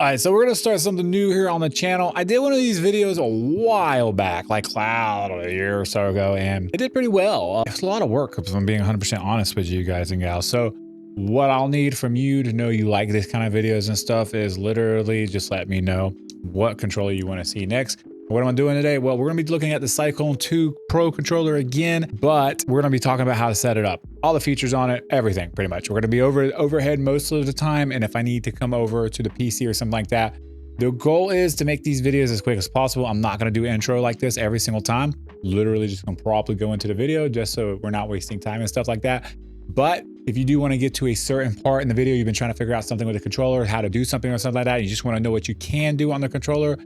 All right, so we're gonna start something new here on the channel. I did one of these videos a while back, like a year or so ago, and it did pretty well. It's a lot of work, if I'm being 100% honest with you guys and gals. So what I'll need from you to know you like this kind of videos and stuff is literally just let me know what controller you want to see next. What am I doing today? Well, we're going to be looking at the Cyclone 2 Pro controller again, but we're going to be talking about how to set it up. All the features on it, everything pretty much. We're going to be overhead most of the time, and if I need to come over to the PC or something like that, the goal is to make these videos as quick as possible. I'm not going to do intro like this every single time. Literally just going to properly go into the video just so we're not wasting time and stuff like that. But if you do want to get to a certain part in the video, you've been trying to figure out something with the controller, how to do something or something like that, you just want to know what you can do on the controller,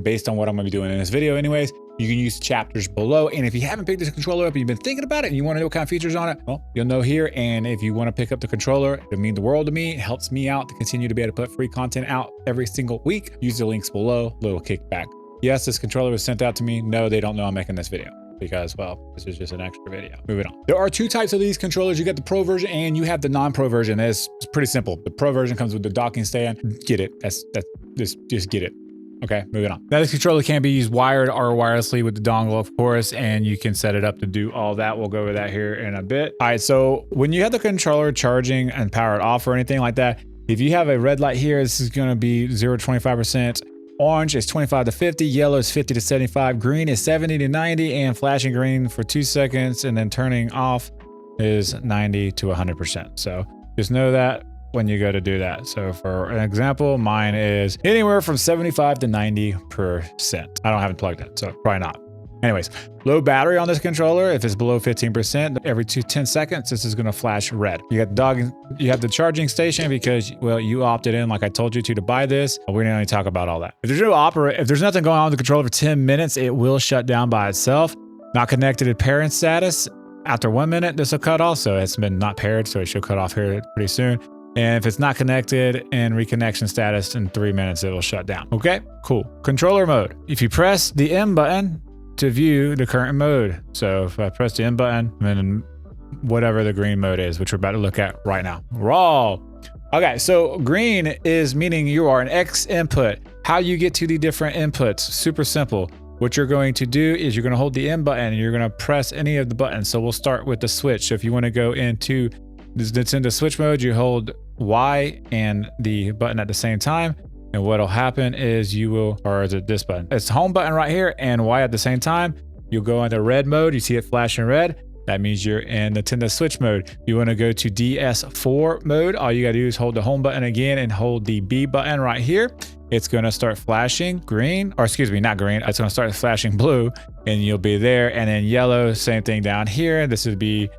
based on what I'm going to be doing in this video anyways, you can use chapters below. And if you haven't picked this controller up and you've been thinking about it and you want to know what kind of features on it, well, you'll know here. And if you want to pick up the controller, it would mean the world to me. It helps me out to continue to be able to put free content out every single week. Use the links below, little kickback. Yes, this controller was sent out to me. No, they don't know I'm making this video because, well, this is just an extra video. Moving on. There are two types of these controllers. You got the Pro version and you have the non-Pro version. It's pretty simple. The Pro version comes with the docking stand. Get it. Just get it. Okay, moving on. Now this controller can be used wired or wirelessly with the dongle, of course, and you can set it up to do all that. We'll go over that here in a bit. All right, so when you have the controller charging and powered off or anything like that, if you have a red light here, this is gonna be 0 to 25%. Orange is 25 to 50, yellow is 50 to 75, green is 70 to 90, and flashing green for 2 seconds and then turning off is 90 to 100%. So just know that when you go to do that. So for an example, mine is anywhere from 75 to 90%. I don't have it plugged in, so probably not. Anyways, low battery on this controller. If it's below 15%, every 10 seconds, this is gonna flash red. You have the charging station because, well, you opted in, like I told you to buy this. We're gonna talk about all that. If there's nothing going on with the controller for 10 minutes, it will shut down by itself. Not connected to parent status. After 1 minute, this will cut off. So it's been not paired, so it should cut off here pretty soon. And if it's not connected in reconnection status in 3 minutes, it will shut down. Okay, cool. Controller mode. If you press the M button to view the current mode. So if I press the M button, then whatever the green mode is, which we're about to look at right now. Raw. Okay, so green is meaning you are an X input. How you get to the different inputs, super simple. What you're going to do is you're going to hold the M button and you're going to press any of the buttons. So we'll start with the switch. So if you want to go into Nintendo Switch mode, you hold Y and the button at the same time, and what'll happen is you will, or is it this button? It's home button right here and Y at the same time. You'll go into red mode. You see it flashing red. That means you're in Nintendo Switch mode. You want to go to DS4 mode. All you got to do is hold the home button again and hold the B button right here. It's going to start flashing green, or excuse me, not green. It's going to start flashing blue and you'll be there. And then yellow, same thing down here. This would be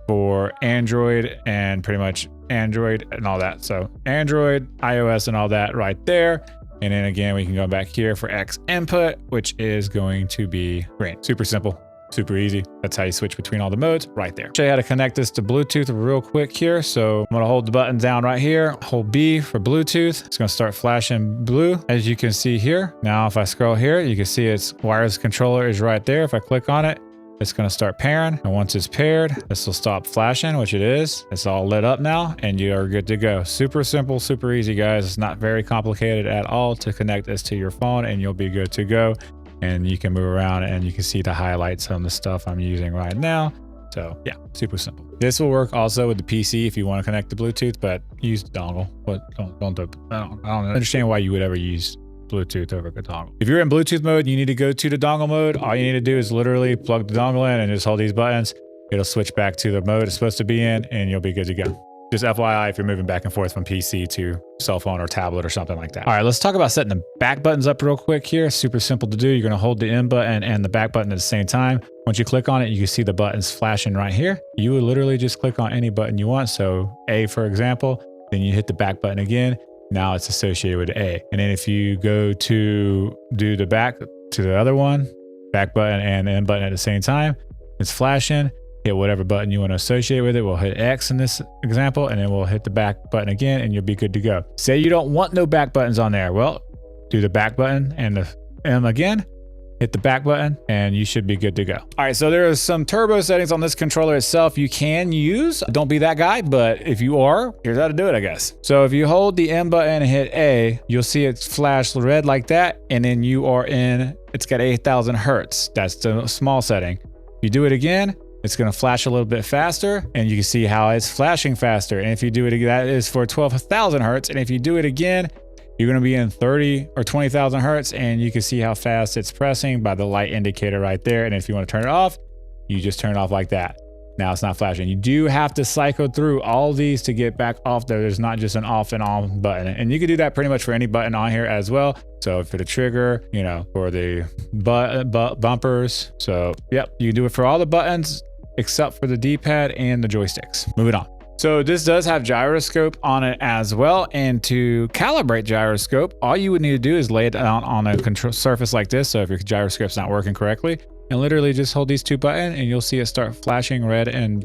for Android and pretty much Android and all that. So Android, iOS and all that right there. And then again, we can go back here for X input, which is going to be green. Super simple, super easy. That's how you switch between all the modes right there. Show you how to connect this to Bluetooth real quick here. So I'm gonna hold the button down right here, hold B for Bluetooth. It's gonna start flashing blue, as you can see here. Now, if I scroll here, you can see its wireless controller is right there. If I click on it, it's going to start pairing, and once it's paired, this will stop flashing, which it is. It's all lit up now, and you are good to go. Super simple, super easy, guys. It's not very complicated at all to connect this to your phone, and you'll be good to go. And you can move around, and you can see the highlights on the stuff I'm using right now. So yeah, super simple. This will work also with the PC if you want to connect to Bluetooth, but use the dongle. But I don't understand why you would ever use Bluetooth over a dongle. If you're in Bluetooth mode, you need to go to the dongle mode. All you need to do is literally plug the dongle in and just hold these buttons. It'll switch back to the mode it's supposed to be in and you'll be good to go. Just FYI if you're moving back and forth from PC to cell phone or tablet or something like that. All right, let's talk about setting the back buttons up real quick here. Super simple to do. You're gonna hold the M button and the back button at the same time. Once you click on it, you can see the buttons flashing right here. You would literally just click on any button you want. So A, for example, then you hit the back button again. Now it's associated with A. And then if you go to do the back to the other one, back button and M button at the same time, it's flashing. Hit whatever button you want to associate with it. We'll hit X in this example, and then we'll hit the back button again, and you'll be good to go. Say you don't want no back buttons on there. Well, do the back button and the M again, hit the back button, and you should be good to go. All right, so there are some turbo settings on this controller itself you can use. Don't be that guy, but if you are, here's how to do it, I guess. So if you hold the M button and hit A, you'll see it flash red like that, and then you are in, it's got 8,000 hertz. That's the small setting. If you do it again, it's gonna flash a little bit faster, and you can see how it's flashing faster. And if you do it again, that is for 12,000 hertz. And if you do it again, you're gonna be in 30 or 20,000 hertz, and you can see how fast it's pressing by the light indicator right there. And if you wanna turn it off, you just turn it off like that. Now it's not flashing. You do have to cycle through all these to get back off there. There's not just an off and on button. And you can do that pretty much for any button on here as well. So for the trigger, you know, for the bumpers. So yep, you can do it for all the buttons except for the D-pad and the joysticks. Moving on. So this does have gyroscope on it as well. And to calibrate gyroscope, all you would need to do is lay it down on a control surface like this. So if your gyroscope's not working correctly, and literally just hold these two buttons and you'll see it start flashing red and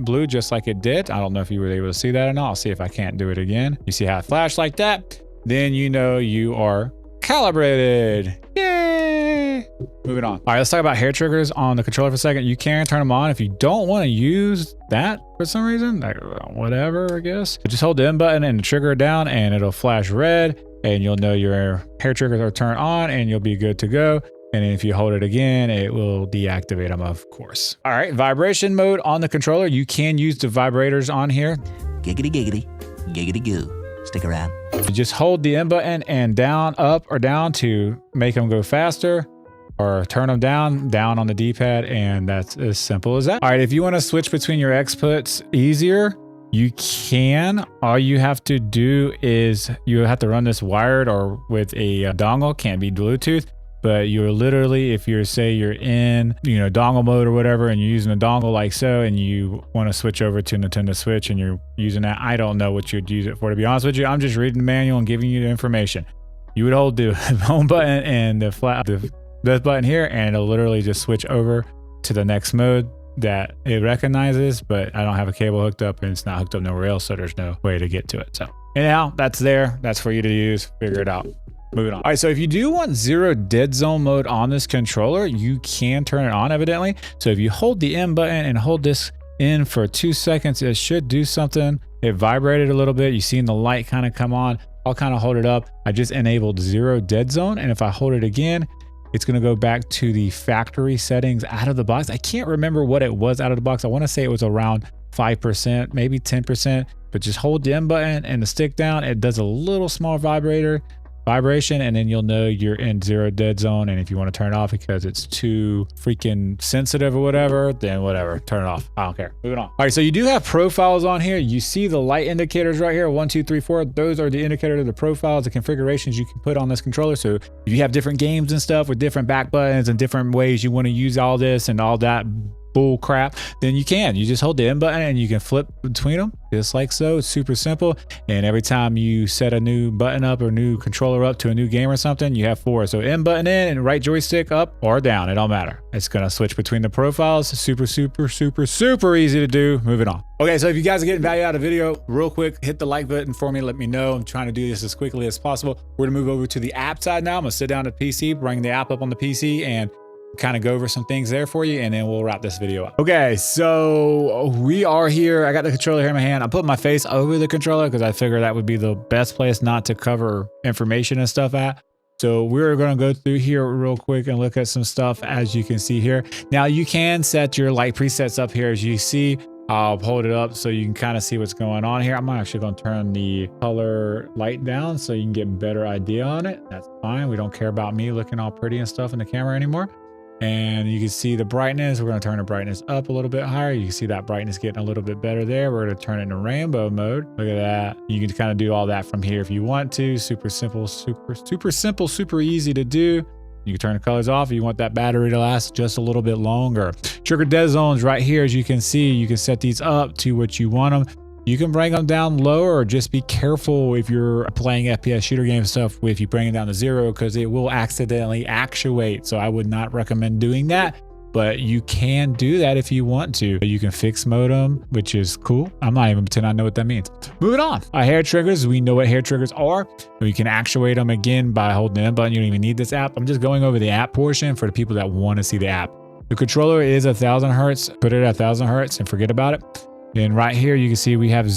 blue just like it did. I don't know if you were able to see that or not. I'll see if I can't do it again. You see how it flashed like that? Then you know you are calibrated. Yay! Moving on. All right, let's talk about hair triggers on the controller for a second. You can turn them on if you don't want to use that for some reason, like whatever, I guess. Just hold the M button and the trigger down and it'll flash red and you'll know your hair triggers are turned on and you'll be good to go. And if you hold it again, it will deactivate them, of course. All right, vibration mode on the controller. You can use the vibrators on here. Giggity, giggity, giggity goo. Stick around. You just hold the M button and down, up or down to make them go faster, or turn them down on the D-pad, and that's as simple as that. All right, if you want to switch between your X-puts easier, you can. All you have to do is you have to run this wired or with a dongle, can't be Bluetooth. But you're literally, if you're, say you're in, you know, dongle mode or whatever, and you're using a dongle like so, and you want to switch over to Nintendo Switch and you're using that, I don't know what you'd use it for, to be honest with you. I'm just reading the manual and giving you the information. You would hold the home button and the button here, and it'll literally just switch over to the next mode that it recognizes, but I don't have a cable hooked up and it's not hooked up nowhere else, so there's no way to get to it. So anyhow, that's there. That's for you to use. Figure it out. Moving on. All right, so if you do want 0 dead zone mode on this controller, you can turn it on evidently. So if you hold the M button and hold this in for 2 seconds, it should do something. It vibrated a little bit. You seen the light kind of come on. I'll kind of hold it up. I just enabled 0 dead zone. And if I hold it again, it's going to go back to the factory settings out of the box. I can't remember what it was out of the box. I want to say it was around 5%, maybe 10%, but just hold the M button and the stick down. It does a little small vibration, and then you'll know you're in 0 dead zone. And if you want to turn it off because it's too freaking sensitive or whatever, then whatever, turn it off. I don't care. Moving on. All right, so you do have profiles on here. You see the light indicators right here, 1, 2, 3, 4. Those are the indicators of the profiles, the configurations you can put on this controller. So if you have different games and stuff with different back buttons and different ways you want to use all this and all that bull crap, then you just hold the M button and you can flip between them just like so. It's super simple. And every time you set a new button up or new controller up to a new game or something, you have 4. So M button in and right joystick up or down, it don't matter. It's gonna switch between the profiles. Super easy to do. Moving on. Okay, so if you guys are getting value out of the video, real quick, hit the like button for me. Let me know. I'm trying to do this as quickly as possible. We're gonna move over to the app side now. I'm gonna sit down at the PC, bring the app up on the PC, and kind of go over some things there for you, and then we'll wrap this video up. Okay, so we are here. I got the controller here in my hand. I'm putting my face over the controller because I figure that would be the best place not to cover information and stuff at. So we're going to go through here real quick and look at some stuff, as you can see here. Now you can set your light presets up here, as you see. I'll hold it up so you can kind of see what's going on here. I'm actually going to turn the color light down so you can get a better idea on it. That's fine. We don't care about me looking all pretty and stuff in the camera anymore. And you can see the brightness. We're going to turn the brightness up a little bit higher. You can see that brightness getting a little bit better there. We're going to turn it into rainbow mode. Look at that. You can kind of do all that from here if you want to. Super simple, super easy to do. You can turn the colors off if you want that battery to last just a little bit longer. Trigger dead zones right here, as you can see. You can set these up to what you want them. You can bring them down lower, or just be careful if you're playing FPS shooter game stuff, if you bring it down to 0, because it will accidentally actuate. So I would not recommend doing that. but you can do that if you want to. You can fix modem, which is cool. I'm not even pretending I know what that means. Moving on. Hair triggers, we know what hair triggers are. We can actuate them again by holding the M button. You don't even need this app. I'm just going over the app portion for the people that want to see the app. The controller is 1000 hertz. Put it at 1000 hertz and forget about it. And right here, you can see we have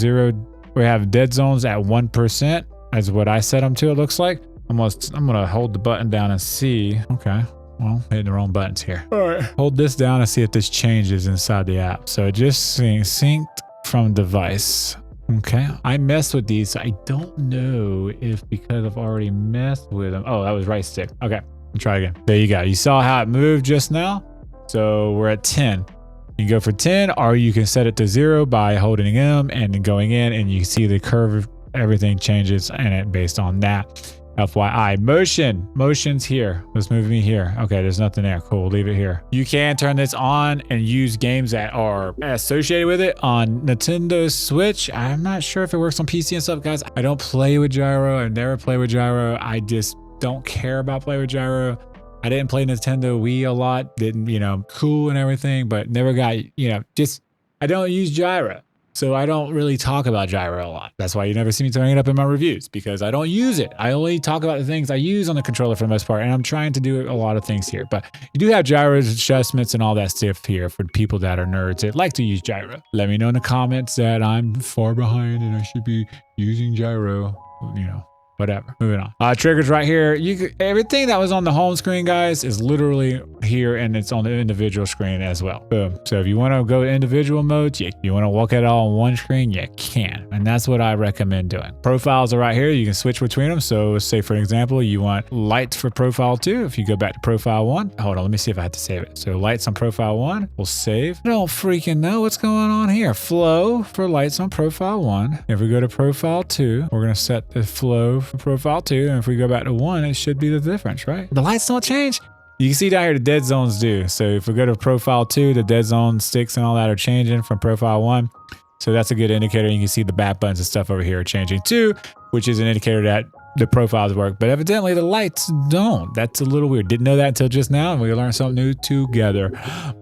dead zones at 1%. That's what I set them to, it looks like. I'm gonna hold the button down and see. Okay, well, hitting the wrong buttons here. All right, hold this down and see if this changes inside the app. So it just synced from device. Okay, I messed with these. So I don't know if because I've already messed with them. Oh, that was right stick. Okay, try again. There you go. You saw how it moved just now. So we're at 10. You can go for 10, or you can set it to 0 by holding M and then going in, and you see the curve. Everything changes in it based on that. FYI, motion's here. Let's move me here. Okay, there's nothing there. Cool, leave it here. You can turn this on and use games that are associated with it on Nintendo Switch. I'm not sure if it works on PC and stuff, guys. I don't play with gyro. I've never played with gyro. I just don't care about playing with gyro. I didn't play Nintendo Wii a lot. Didn't, cool and everything, but never got, I don't use gyro. So I don't really talk about gyro a lot. That's why you never see me throwing it up in my reviews, because I don't use it. I only talk about the things I use on the controller for the most part, and I'm trying to do a lot of things here. But you do have gyro adjustments and all that stuff here for people that are nerds that like to use gyro. Let me know in the comments that I'm far behind and I should be using gyro, whatever. Moving on. Triggers right here. Everything that was on the home screen, guys, is literally here, and it's on the individual screen as well. Boom. So if you want to go to individual modes, you want to look at it all on one screen, you can. And that's what I recommend doing. Profiles are right here. You can switch between them. So say, for example, you want lights for profile 2. If you go back to profile 1, hold on, let me see if I have to save it. So lights on profile 1, we'll save. I don't freaking know what's going on here. Flow for lights on profile 1. If we go to profile 2, we're going to set the flow for profile 2, and if we go back to 1, it should be the difference, right? The lights don't change. You can see down here the dead zones do. So if we go to profile 2, the dead zone sticks and all that are changing from profile 1. So that's a good indicator. You can see the back buttons and stuff over here are changing too, which is an indicator that the profiles work, but evidently the lights don't. That's a little weird. Didn't know that until just now, and we learned something new together.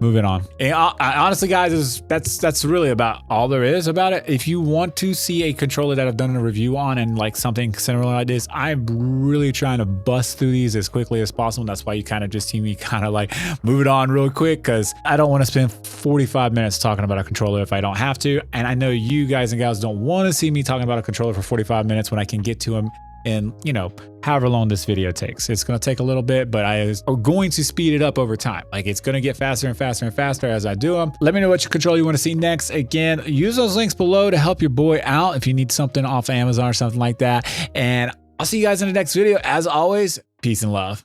Moving on. And honestly, guys, that's really about all there is about it. If you want to see a controller that I've done a review on and like something similar like this, I'm really trying to bust through these as quickly as possible. And that's why you kind of just see me kind of like move it on real quick, because I don't want to spend 45 minutes talking about a controller if I don't have to. And I know you guys and gals don't want to see me talking about a controller for 45 minutes when I can get to them in, however long this video takes. It's going to take a little bit, but I'm going to speed it up over time. Like, it's going to get faster and faster and faster as I do them. Let me know what controller you want to see next. Again, use those links below to help your boy out if you need something off Amazon or something like that. And I'll see you guys in the next video. As always, peace and love.